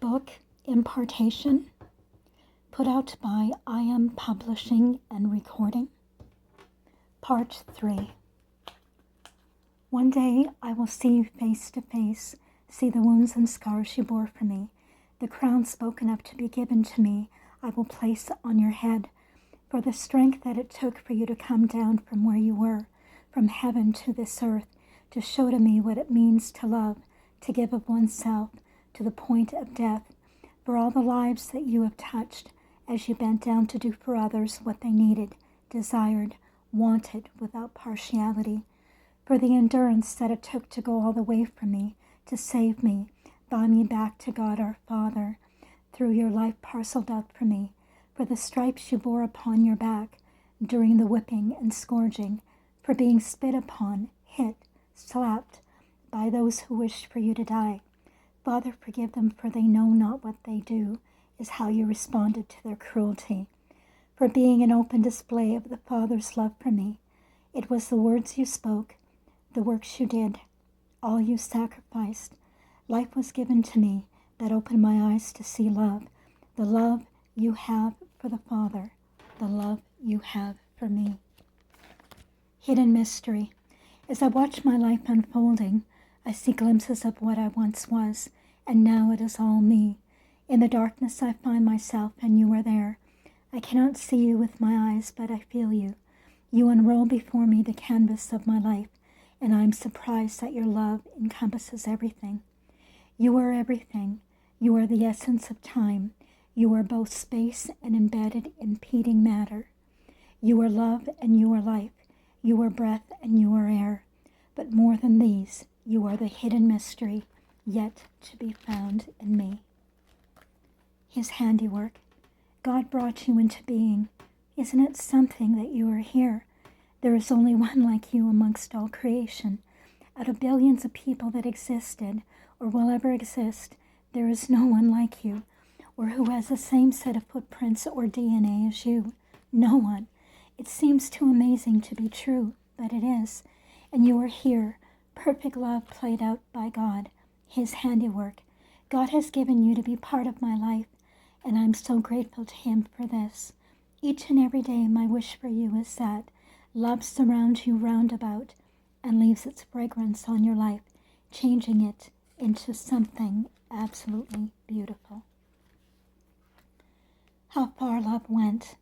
book, Impartation, put out by I Am Publishing and Recording. Part 3. One day I will see you face to face, see the wounds and scars you bore for me. The crown spoken of to be given to me, I will place on your head. For the strength that it took for you to come down from where you were, from heaven to this earth, to show to me what it means to love, to give of oneself, to the point of death, for all the lives that you have touched, as you bent down to do for others what they needed, desired, wanted, without partiality, for the endurance that it took to go all the way from me, to save me, buy me back to God our Father, through your life parceled out for me, for the stripes you bore upon your back, during the whipping and scourging, for being spit upon, hit, slapped, by those who wished for you to die. Father, forgive them, for they know not what they do, is how you responded to their cruelty. For being an open display of the Father's love for me, it was the words you spoke, the works you did, all you sacrificed. Life was given to me that opened my eyes to see love, the love you have for the Father, the love you have for me. Hidden mystery. As I watch my life unfolding, I see glimpses of what I once was, and now it is all me. In the darkness I find myself, and you are there. I cannot see you with my eyes, but I feel you. You unroll before me the canvas of my life, and I am surprised that your love encompasses everything. You are everything. You are the essence of time. You are both space and embedded, impeding matter. You are love and you are life. You are breath and you are air. But more than these, you are the hidden mystery, yet to be found in me. His handiwork. God brought you into being. Isn't it something that you are here? There is only one like you amongst all creation. Out of billions of people that existed, or will ever exist, there is no one like you, or who has the same set of footprints or DNA as you. No one. It seems too amazing to be true, but it is. And you are here, perfect love played out by God, His handiwork. God has given you to be part of my life, and I'm so grateful to Him for this. Each and every day my wish for you is that love surrounds you round about and leaves its fragrance on your life, changing it into something absolutely beautiful. How far love went.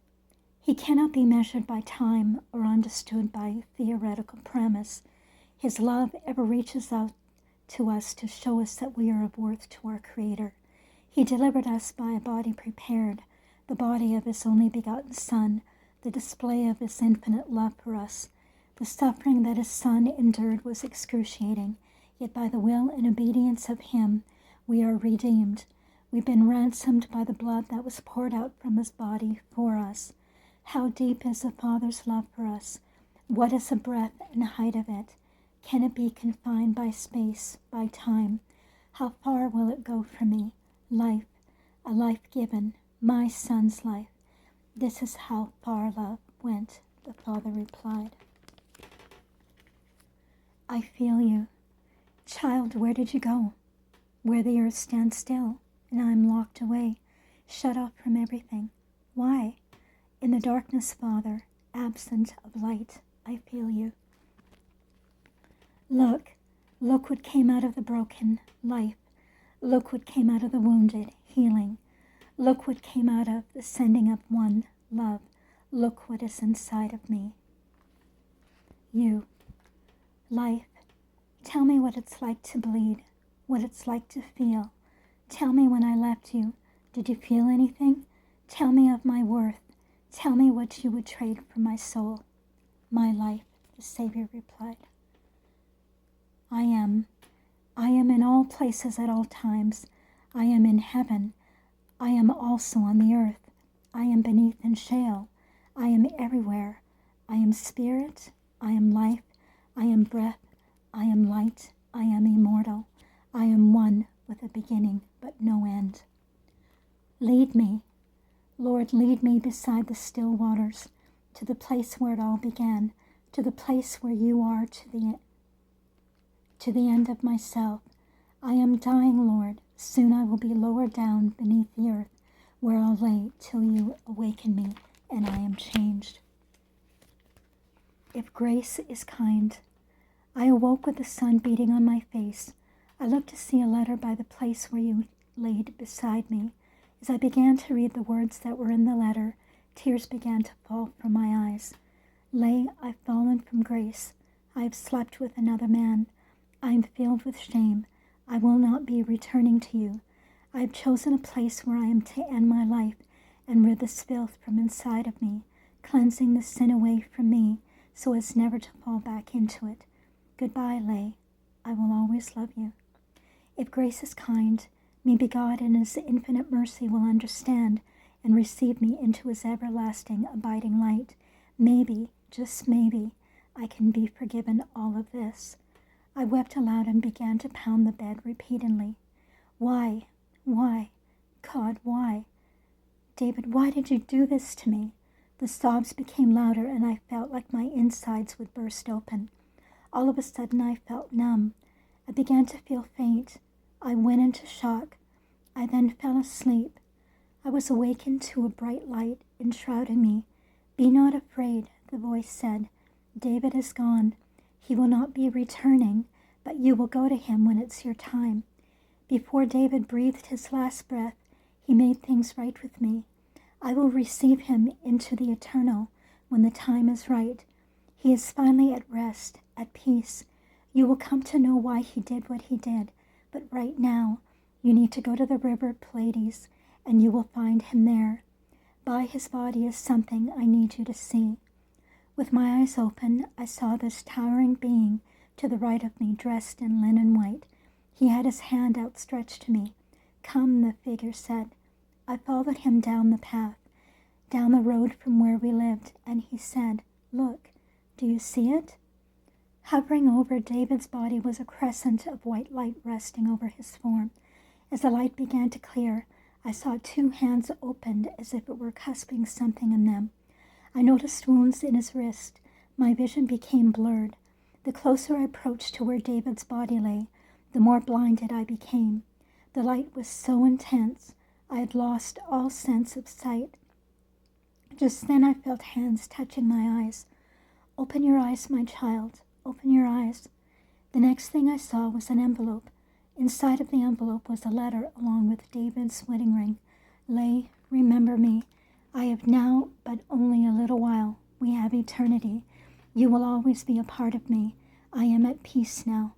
He cannot be measured by time or understood by theoretical premise. His love ever reaches out to us to show us that we are of worth to our Creator. He delivered us by a body prepared, the body of His only begotten Son, the display of His infinite love for us. The suffering that His Son endured was excruciating, yet by the will and obedience of Him, we are redeemed. We've been ransomed by the blood that was poured out from His body for us. How deep is the Father's love for us? What is the breadth and height of it? Can it be confined by space, by time? How far will it go for me? Life, a life given, my Son's life. This is how far love went, the Father replied. I feel you. Child, where did you go? Where the earth stands still, and I am locked away, shut off from everything. Why? In the darkness, Father, absent of light, I feel you. Look what came out of the broken, life. Look what came out of the wounded, healing. Look what came out of the sending of one, love. Look what is inside of me. You, life, tell me what it's like to bleed, what it's like to feel. Tell me when I left you, did you feel anything? Tell me of my worth. Tell me what you would trade for my soul. My life, the Savior replied. I am in all places at all times. I am in heaven. I am also on the earth. I am beneath in shale. I am everywhere. I am spirit. I am life. I am breath. I am light. I am immortal. I am one with a beginning but no end. Lead me. Lord, lead me beside the still waters, to the place where it all began, to the place where you are, to the end of myself. I am dying, Lord. Soon I will be lowered down beneath the earth, where I'll lay till you awaken me, and I am changed. If grace is kind. I awoke with the sun beating on my face. I looked to see a letter by the place where you laid beside me. As I began to read the words that were in the letter, tears began to fall from my eyes. Lay, I've fallen from grace. I have slept with another man. I am filled with shame. I will not be returning to you. I have chosen a place where I am to end my life and rid this filth from inside of me, cleansing the sin away from me so as never to fall back into it. Goodbye, Lay. I will always love you. If grace is kind, maybe God in his infinite mercy will understand and receive me into his everlasting abiding light. Maybe, just maybe, I can be forgiven all of this. I wept aloud and began to pound the bed repeatedly. Why? Why? God, why? David, why did you do this to me? The sobs became louder and I felt like my insides would burst open. All of a sudden I felt numb. I began to feel faint. I went into shock. I then fell asleep. I was awakened to a bright light enshrouding me. Be not afraid, the voice said. David is gone. He will not be returning, but you will go to him when it's your time. Before David breathed his last breath, he made things right with me. I will receive him into the eternal when the time is right. He is finally at rest, at peace. You will come to know why he did what he did, but right now, you need to go to the river Pleiades, and you will find him there. By his body is something I need you to see. With my eyes open, I saw this towering being to the right of me, dressed in linen white. He had his hand outstretched to me. Come, the figure said. I followed him down the path, down the road from where we lived, and he said, Look, do you see it? Hovering over David's body was a crescent of white light resting over his form. As the light began to clear, I saw 2 hands opened as if it were cusping something in them. I noticed wounds in his wrist. My vision became blurred. The closer I approached to where David's body lay, the more blinded I became. The light was so intense, I had lost all sense of sight. Just then I felt hands touching my eyes. Open your eyes, my child. Open your eyes. The next thing I saw was an envelope. Inside of the envelope was a letter along with David's wedding ring. Lay, remember me. I have now but only a little while. We have eternity. You will always be a part of me. I am at peace now.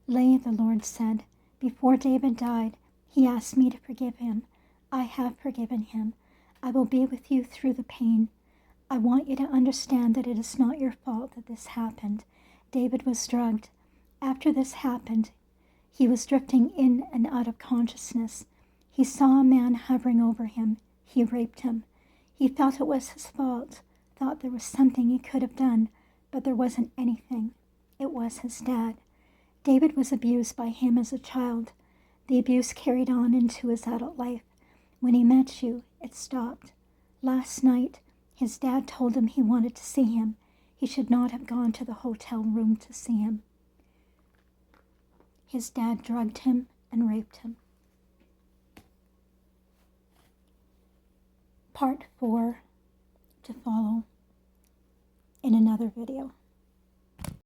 Lay, the Lord said. Before David died, he asked me to forgive him. I have forgiven him. I will be with you through the pain. I want you to understand that it is not your fault that this happened. David was drugged. After this happened, he was drifting in and out of consciousness. He saw a man hovering over him. He raped him. He felt it was his fault, thought there was something he could have done, but there wasn't anything. It was his dad. David was abused by him as a child. The abuse carried on into his adult life. When he met you, it stopped. Last night, his dad told him he wanted to see him. He should not have gone to the hotel room to see him. His dad drugged him and raped him. Part 4 to follow in another video.